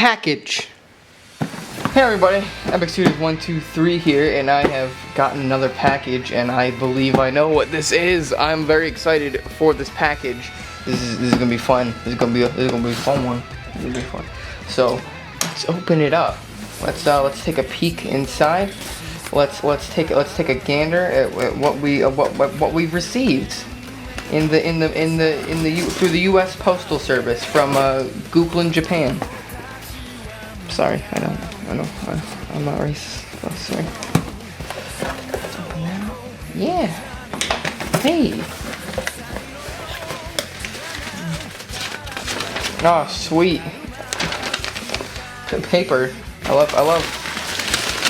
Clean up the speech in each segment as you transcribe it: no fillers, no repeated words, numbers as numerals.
package. Hey everybody, Epic Studios 123 here, and I have gotten another package, and I believe I know what this is. I'm very excited for this package. This is gonna be fun. This is gonna be a fun one. It's gonna be fun. So let's open it up. Let's take a peek inside. Let's take a gander at what we've received through the U.S. Postal Service from Gooplin, Japan. Sorry, I'm not racist. Oh, sorry. Let's open that up. Yeah. Hey. Oh, sweet. The paper. I love.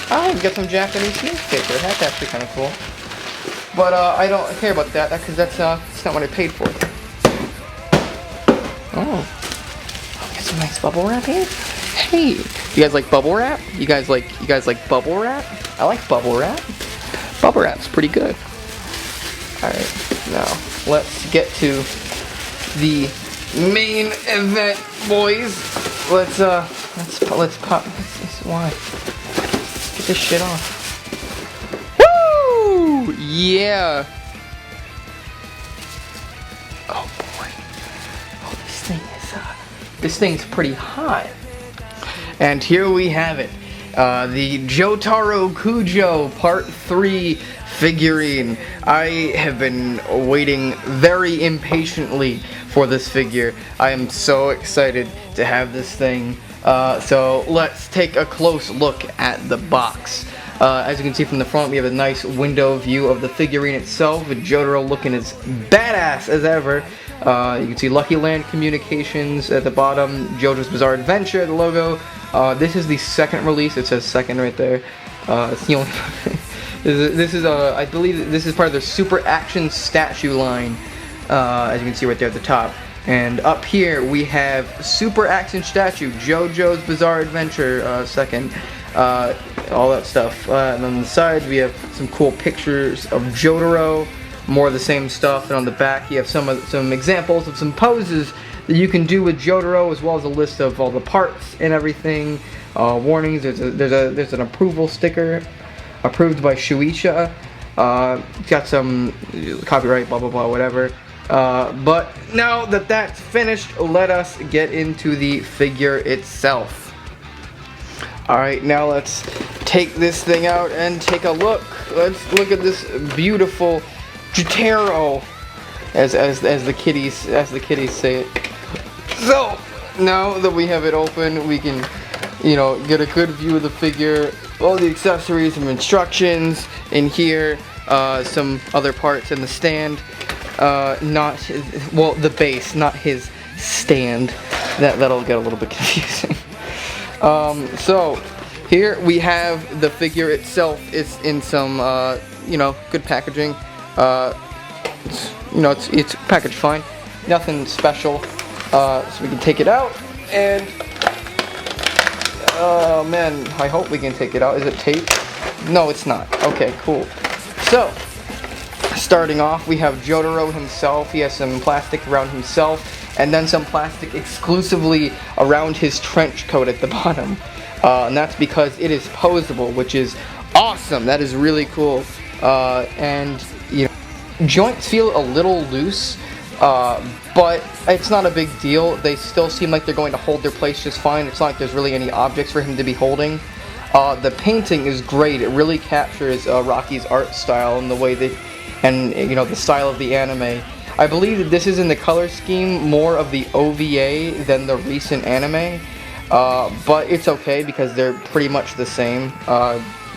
Oh, we got some Japanese newspaper. That's actually kind of cool. But I don't care about that because that's not what I paid for. Oh, we got some nice bubble wrap here. Hey, you guys like bubble wrap? You guys like bubble wrap? I like bubble wrap. Bubble wrap's pretty good. All right, now let's get to the main event, boys. Let's pop. Why? Get this shit off. Woo! Yeah. Oh boy. Oh, this thing's pretty hot. And here we have it, the Jotaro Kujo Part 3 figurine. I have been waiting very impatiently for this figure. I am so excited to have this thing. So let's take a close look at the box. As you can see from the front, we have a nice window view of the figurine itself, with Jotaro looking as badass as ever. You can see Lucky Land Communications at the bottom, JoJo's Bizarre Adventure, the logo. This is the second release. It says second right there. It's the only. This is I believe this is part of their Super Action statue line. As you can see right there at the top. And up here we have Super Action statue, JoJo's Bizarre Adventure, second. All that stuff. And on the side we have some cool pictures of Jotaro. More of the same stuff. And on the back you have some examples of some poses that you can do with Jotaro, as well as a list of all the parts and everything. Warnings. There's an approval sticker, approved by Shueisha. Got some copyright, blah blah blah, whatever. But now that that's finished, let us get into the figure itself. Alright, now let's take this thing out and take a look. Let's look at this beautiful Jotaro, as the kitties say it. So now that we have it open, we can, get a good view of the figure, all the accessories and instructions in here, some other parts in the stand. The base, not his stand. That'll get a little bit confusing. So here we have the figure itself. It's in some good packaging. It's packaged fine. Nothing special. So we can take it out, and oh man, I hope we can take it out. Is it tape? No, it's not. Okay, cool. So starting off, we have Jotaro himself. He has some plastic around himself, and then some plastic exclusively around his trench coat at the bottom. And that's because it is posable, which is awesome. That is really cool. And joints feel a little loose, but it's not a big deal. They still seem like they're going to hold their place just fine. It's not like there's really any objects for him to be holding. The painting is great. It really captures Rocky's art style and the way that, the style of the anime. I believe that this is in the color scheme more of the OVA than the recent anime, but it's okay because they're pretty much the same.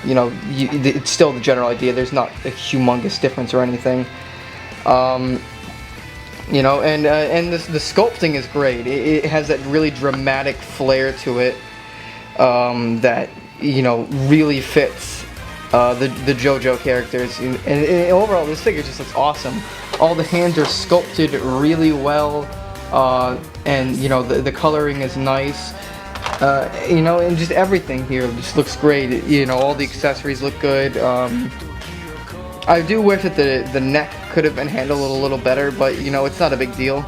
It's still the general idea. There's not a humongous difference or anything. And the sculpting is great. It has that really dramatic flair to it that really fits the JoJo characters. And overall, this figure just looks awesome. All the hands are sculpted really well, and the coloring is nice. And just everything here just looks great. All the accessories look good. I do wish that the neck could have been handled a little better, but it's not a big deal.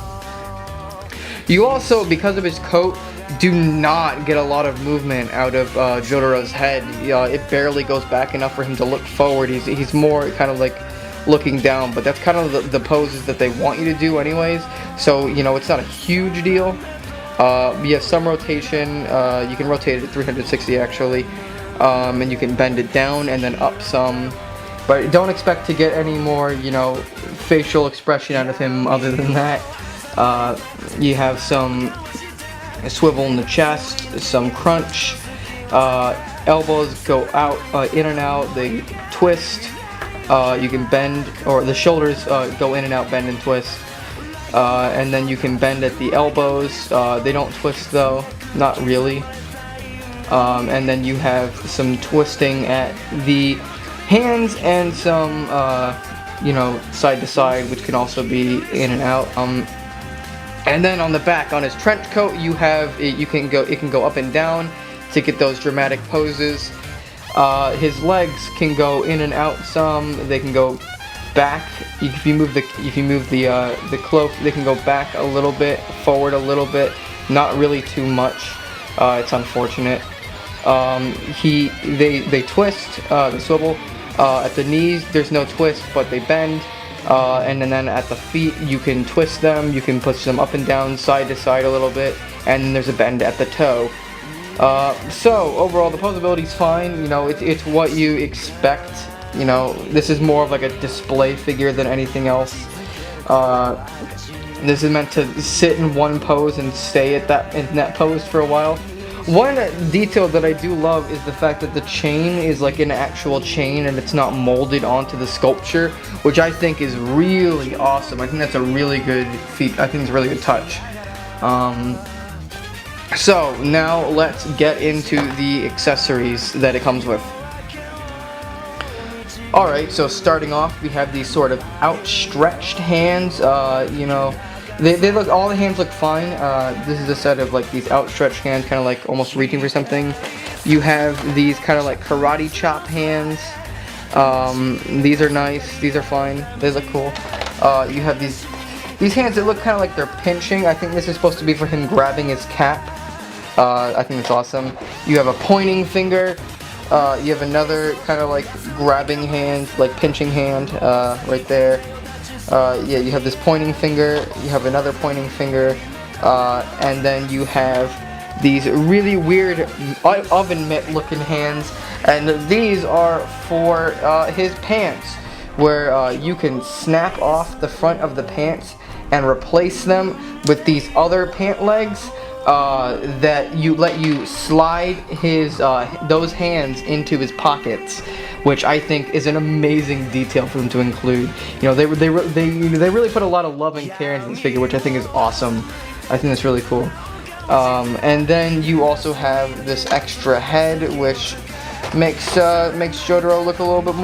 You also, because of his coat, do not get a lot of movement out of Jotaro's head. It barely goes back enough for him to look forward. He's more kind of like looking down, but that's kind of the poses that they want you to do anyways. So, you know, it's not a huge deal. You have some rotation. You can rotate it at 360 actually, and you can bend it down and then up some. But don't expect to get any more, you know, facial expression out of him other than that. You have some swivel in the chest, some crunch. Elbows go out, in and out. They twist. You can bend, or the shoulders go in and out, bend and twist. And then you can bend at the elbows. They don't twist though, not really. And then you have some twisting at the hands and some, you know, side to side, which can also be in and out. And then on the back, on his trench coat, you have it can go up and down to get those dramatic poses. His legs can go in and out some. They can go back. If you move the cloak, they can go back a little bit, forward a little bit, not really too much. It's unfortunate. They twist, they swivel. At the knees, there's no twist, but they bend. And then at the feet, you can twist them. You can push them up and down, side to side a little bit, and then there's a bend at the toe. So overall, the posability is fine. You know, it's what you expect. You know, this is more of like a display figure than anything else. This is meant to sit in one pose and stay in that pose for a while. One detail that I do love is the fact that the chain is like an actual chain and it's not molded onto the sculpture, which I think is really awesome. I think that's a really good feat. I think it's a really good touch. So now let's get into the accessories that it comes with. Alright, so starting off, we have these sort of outstretched hands. You know, they look, all the hands look fine. This is a set of like these outstretched hands, kind of like almost reaching for something. You have these kind of like karate chop hands. These are nice. These are fine. They look cool. You have these hands that look kind of like they're pinching. I think this is supposed to be for him grabbing his cap. I think it's awesome. You have a pointing finger. You have another kind of like grabbing hand, like pinching hand, right there. Yeah, you have this pointing finger. You have another pointing finger, and then you have these really weird oven mitt looking hands, and these are for his pants, where you can snap off the front of the pants and replace them with these other pant legs that let you slide his those hands into his pockets, which I think is an amazing detail for them to include. You know, they really put a lot of love and care into this figure, which I think is awesome. I think that's really cool. And then you also have this extra head, which makes Jotaro look a little bit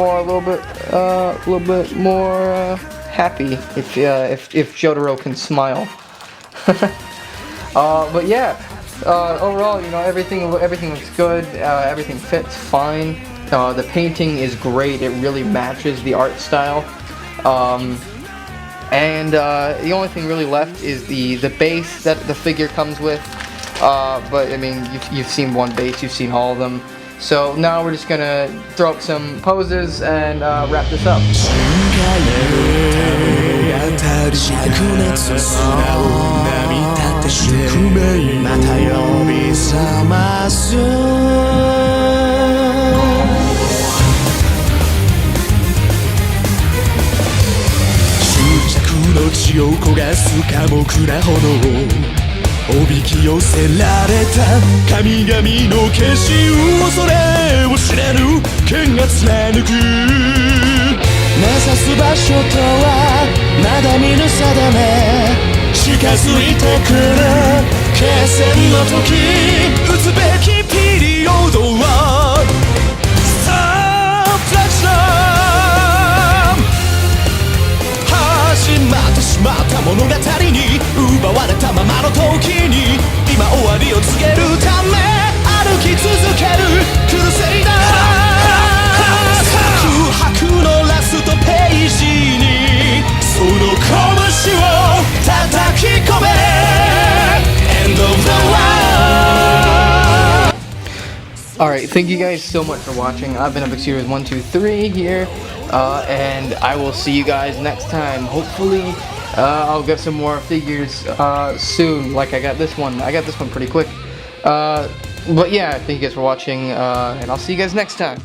more happy if Jotaro can smile. But yeah, overall, you know, everything looks good. Everything fits fine. The painting is great. It really matches the art style. And the only thing really left is the base that the figure comes with. But I mean, you've seen one base, you've seen all of them. So now we're just gonna throw up some poses and wrap this up.おびき寄せられた神々の化身恐れを知らぬ剣が貫く目指す場所とはまだ見ぬ定め近づいてくる決戦の時打つべきピリオドはスターフラクション始まってしまった物語に奪われたままの時に今終わりを告げるため歩き続けるクルセイダー空白のラストページにその拳を叩き込め End of the world Alright, thank you guys so much for watching. I've been Epic Series 123 here, and I will see you guys next time. Hopefully, I'll get some more figures soon, like I got this one. I got this one pretty quick. But yeah, thank you guys for watching, and I'll see you guys next time.